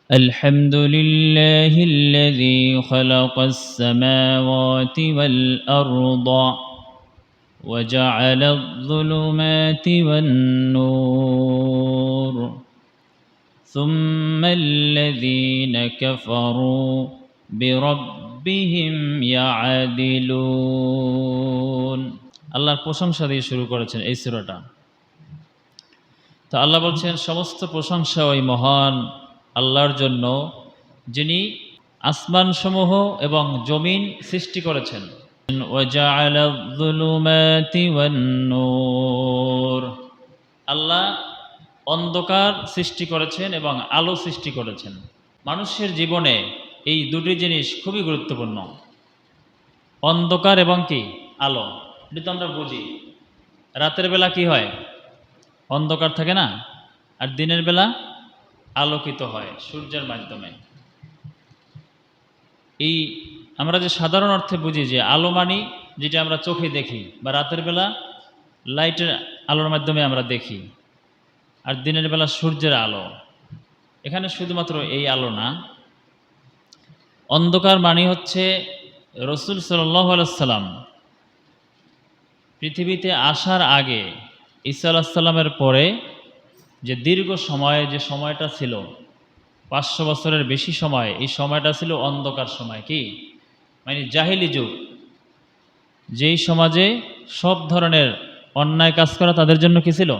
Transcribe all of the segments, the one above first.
الحمد لله الذي خلق السماوات والأرض وجعل الظلمات والنور ثم الذين كفروا بربهم يعدلون আল্লাহর প্রশংসা দিয়ে শুরু করেছেন এই সূরাটা। তো আল্লাহ বলছেন সমস্ত প্রশংসা ওই মহান আল্লাহর জন্য যিনি আসমানসমূহ এবং জমিন সৃষ্টি করেছেন। ওয়াজআলা যুলুমাতি ওয়ান-নূর, আল্লাহ অন্ধকার সৃষ্টি করেছেন এবং আলো সৃষ্টি করেছেন। মানুষের জীবনে এই দুটি জিনিস খুবই গুরুত্বপূর্ণ, অন্ধকার এবং কি আলো। এটা তো আমরা বুঝি, রাতের বেলা কি হয়, অন্ধকার থাকে না, আর দিনের বেলা আলোকিত হয় সূর্যের মাধ্যমে। এই আমরা যে সাধারণ অর্থে বুঝি যে আলো মানি যেটা আমরা চোখে দেখি, বা রাতের বেলা লাইটের আলোর মাধ্যমে আমরা দেখি, আর দিনের বেলা সূর্যের আলো। এখানে শুধুমাত্র এই আলো না, অন্ধকার মানে হচ্ছে রসুল সাল্লাল্লাহু আলাইহি সাল্লাম পৃথিবীতে আসার আগে, ঈসা আলাইহিস সালামের পরে যে দীর্ঘ সময়, যে সময়টা ছিল 500 বছরের বেশি সময়, এই সময়টা ছিল অন্ধকার সময়। কি মানে জাহিলি যুগ, যেই সমাজে সব ধরনের অন্যায় কাজ করা তাদের জন্য কি ছিল,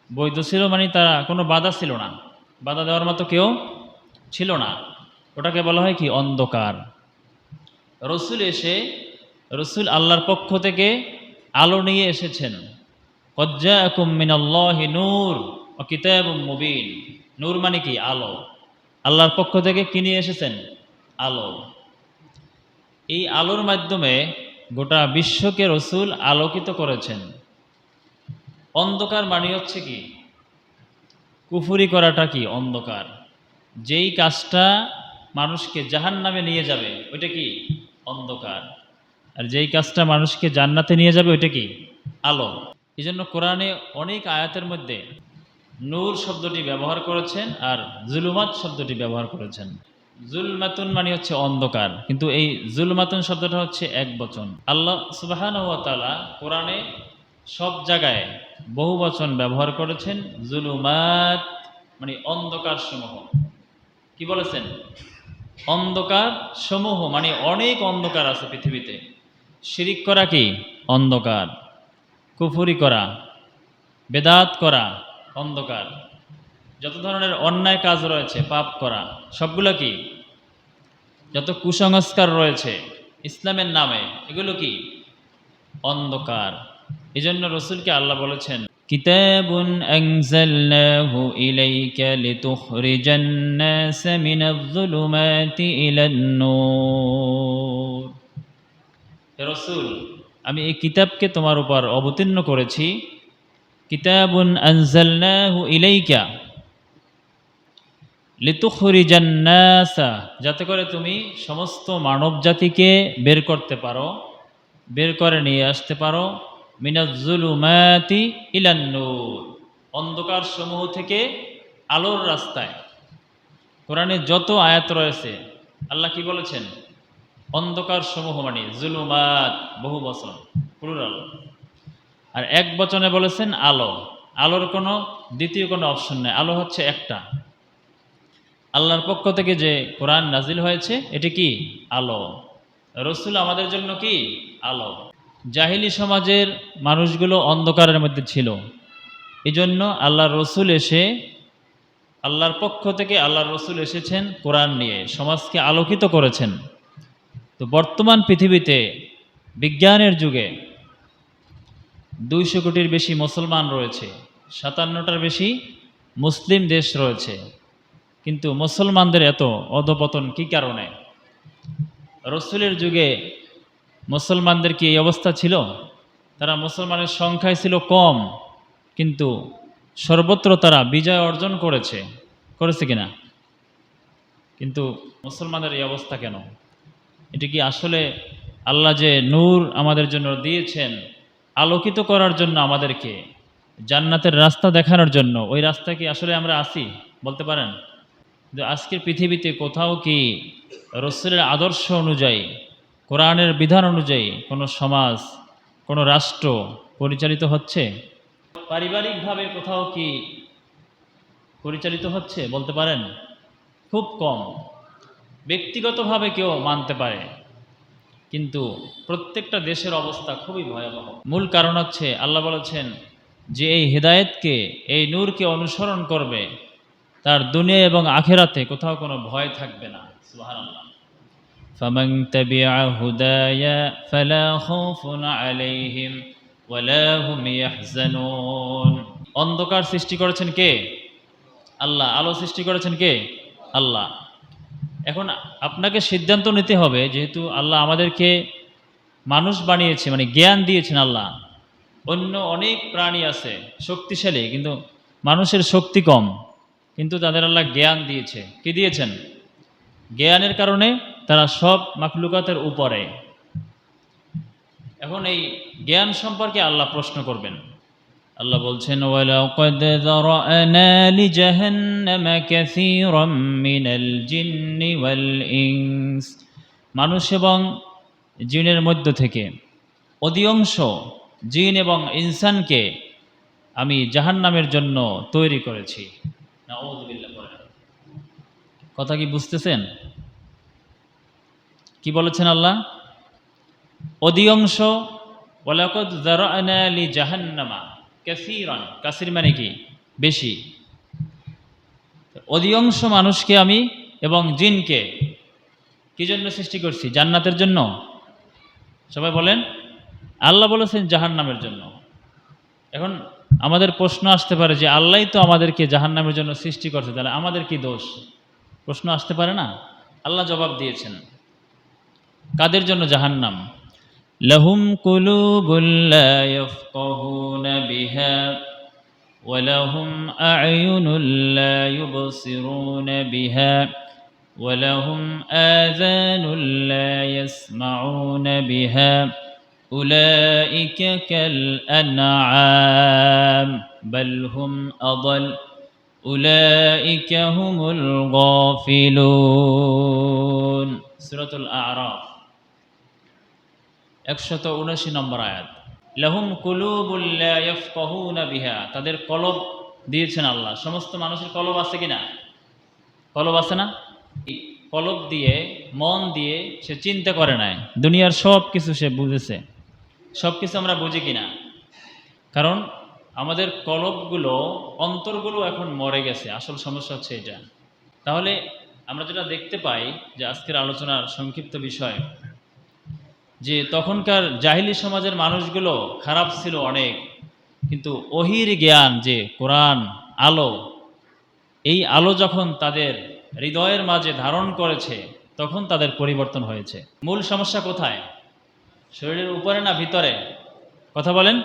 বৈধ ছিল। মানে তারা কোনো বাধা ছিল না, বাধা দেওয়ার মতো কেউ ছিল না। ওটাকে বলা হয় কি অন্ধকার। রসুল আল্লাহর পক্ষ থেকে আলো নিয়ে এসেছেন। কদ জাআকুম মিনাল্লাহি নূর ওয়া কিতাবুম মুবিন। নূর মানে কি আলো। আল্লাহর পক্ষ থেকে কি নিয়ে এসেছেন, আলো। এই আলোর মাধ্যমে গোটা বিশ্বকে রসুল আলোকিত করেছেন। অন্ধকার মানে হচ্ছে কি, কুফরি করাটা কি অন্ধকার। যেই কাজটা মানুষকে জাহান্নামে নিয়ে যাবে ওইটা কি অন্ধকার, আর যেই কাজটা মানুষকে জান্নাতে নিয়ে যাবে ওইটা কি আলো। এই জন্য কোরআনে অনেক আয়াতের মধ্যে নূর শব্দটি ব্যবহার করেছেন আর জুলুমাত শব্দটি ব্যবহার করেছেন। জুলমাতুন মানে হচ্ছে অন্ধকার, কিন্তু এই জুলমাতুন শব্দটা হচ্ছে এক বচন। আল্লাহ সুবহানাহু ওয়া তাআলা কোরআনে সব জায়গায় বহু বচন ব্যবহার করেছেন। জুলুমাত মানে অন্ধকার সমূহ। কি বলেছেন, অন্ধকার সমূহ মানে অনেক অন্ধকার আছে পৃথিবীতে। শিরিক করা কি অন্ধকার, কুফরি করা, বেদাত করা অন্ধকার, যত ধরনের অন্যায় কাজ রয়েছে, পাপ করা, সবগুলো কি, যত কুসংস্কার রয়েছে ইসলামের নামে, এগুলো কি অন্ধকার। এই জন্য রসুলকে আল্লাহ বলেছেন কিতাবুন আনজালনাহু ইলাইকা লিতুখরিজান নাস মিনাজ যুলুমাতি ইলান নূর। হে রাসূল, আমি এই কিতাবকে তোমার উপর অবতীর্ণ করেছি। কিতাবুন আনজালনাহু ইলাইকা লিতুখরিজান নাস, যাতে করে তুমি সমস্ত মানব জাতিকে বের করতে পারো, বের করে নিয়ে আসতে পারো মিনাজ যুলুমাতি ইলান নূর, অন্ধকার সমূহ থেকে আলোর রাস্তায়। কোরআনে যত আয়াত রয়েছে আল্লাহ কি বলেছেন, অন্ধকার সমূহ মানে জুলুমাত, বহু বচন প্লুরাল, আর এক বচনে বলেছেন আলো। আলোর কোনো দ্বিতীয় কোনো অপশন নেই, আলো হচ্ছে একটা। আল্লাহর পক্ষ থেকে যে কোরআন নাজিল হয়েছে এটি কি আলো। রসুল আমাদের জন্য কি আলো। জাহিলি সমাজের মানুষগুলো অন্ধকারের মধ্যে ছিল, এই জন্য আল্লাহর রসুল এসে, আল্লাহর পক্ষ থেকে আল্লাহর রসুল এসেছেন কোরআন নিয়ে, সমাজকে আলোকিত করেছেন। তো বর্তমান পৃথিবীতে বিজ্ঞানের যুগে 200 কোটির বেশি মুসলমান রয়েছে, 57টার বেশি মুসলিম দেশ রয়েছে, কিন্তু মুসলমানদের এত অধপতন কি কারণে? রসুলের যুগে মুসলমানদের কি এই অবস্থা ছিল? তারা মুসলমানের সংখ্যায় ছিল কম, কিন্তু সর্বত্র তারা বিজয় অর্জন করেছে কিনা? কিন্তু মুসলমানদের এই অবস্থা কেন? এটি কি আসলে আল্লাহ যে নূর আমাদের জন্য দিয়েছেন আলোকিত করার জন্য, আমাদেরকে জান্নাতের রাস্তা দেখানোর জন্য, ওই রাস্তা কি আসলে আমরা আসি বলতে পারেন? কিন্তু আজকের পৃথিবীতে কোথাও কি রসুলের আদর্শ অনুযায়ী, কোরআনের বিধান অনুযায়ী কোনো সমাজ, কোনো রাষ্ট্র পরিচালিত হচ্ছে? পারিবারিকভাবে কোথাও কি পরিচালিত হচ্ছে বলতে পারেন? খুব কম। ব্যক্তিগতভাবে কেউ মানতে পারে, কিন্তু প্রত্যেকটা দেশের অবস্থা খুবই ভয়াবহ। মূল কারণ হচ্ছে আল্লাহ বলেছেন যে এই হেদায়েতকে, এই নূরকে অনুসরণ করবে, তার দুনিয়া এবং আখেরাতে কোথাও কোনো ভয় থাকবে না। সুবহানাল্লাহ। ফামান তাবিআ হুদায়া ফালা খাউফুন আলাইহিম ওয়ালা হুম ইয়াহজানুন। অন্ধকার সৃষ্টি করেছেন কে? আল্লাহ। আলো সৃষ্টি করেছেন কে? আল্লাহ। এখন আপনাকে সিদ্ধান্ত নিতে হবে, যেহেতু আল্লাহ আমাদেরকে মানুষ বানিয়েছে, মানে জ্ঞান দিয়েছেন আল্লাহ। অন্য অনেক প্রাণী আছে শক্তিশালী, কিন্তু মানুষের শক্তি কম, কিন্তু তাদের আল্লাহ জ্ঞান দিয়েছে। কি দিয়েছেন? জ্ঞানের কারণে তারা সব মাখলুকাতের উপরে। এখন এই জ্ঞান সম্পর্কে আল্লাহ প্রশ্ন করবেন। আল্লাহ বলছেন, ওয়ালাকাদ যারানা লিজাহান্নামা কাসীরাম মিনাল জিন্নি ওয়াল ইনস। মানুষ এবং জিনের মধ্য থেকে অধিকাংশ জিন এবং ইনসানকে আমি জাহান্নামের জন্য তৈরি করেছি। নাউযুবিল্লাহ। কথা কি বুঝতেছেন? কি বলেছেন আল্লাহ? অধিকাংশ, ওয়ালাকাদ যারানা লিজাহান্নামা কাসীরান। কাসীর মানে কি? বেশি। অধিকাংশ মানুষকে আমি এবং জিনকে কি জন্য সৃষ্টি করছি? জান্নাতের জন্য। সবাই বলেন। আল্লাহ বলেছেন জাহান্নামের জন্য। এখন আমাদের প্রশ্ন আসতে পারে যে আল্লাহই তো আমাদেরকে জাহান্নামের জন্য সৃষ্টি করছে, তাহলে আমাদের কি দোষ? প্রশ্ন আসতে পারে না? আল্লাহ জবাব দিয়েছেন। কাদের জন্য জাহান্নাম? লাহুম কুলুবুল লা ইয়াফকাহুনা বিহা ওয়া লাহুম আ'য়ুনুল লা ইউবসিরুনা বিহা ওয়া লাহুম আযানুল লা ইয়াসমাউনা বিহা উলাইকা কাল আনআম বাল হুম আদাল উলাইকা হুমুল গাফিলুন। সূরাতুল আ'রাফ 179 নম্বর আয়াত। লাহুম কুলুবুল লা ইয়াফকাহুনা বিহা। তাদের কলব দিয়েছেন আল্লাহ। সমস্ত মানুষের কলব আছে কিনা? কলব আছে না? এই কলব দিয়ে, মন দিয়ে সে চিন্তা করে নাই, দুনিয়ার সব কিছু সে বুঝেছে। সব কিছু আমরা বুঝি কিনা? কারণ আমাদের কলবগুলো, অন্তরগুলো এখন মরে গেছে। আসল সমস্যা হচ্ছে এটা। তাহলে আমরা যেটা দেখতে পাই, যে আজকের আলোচনার সংক্ষিপ্ত বিষয়, যে তখনকার জাহিলি সমাজের মানুষগুলো খারাপ ছিল অনেক, কিন্তু ওহির জ্ঞান, যে কোরআন আলো, এই আলো যখন তাদের হৃদয়ের মাঝে ধারণ করেছে, তখন তাদের পরিবর্তন হয়েছে। মূল সমস্যা কোথায়? শরীরের উপরে না ভিতরে? কথা বলেন।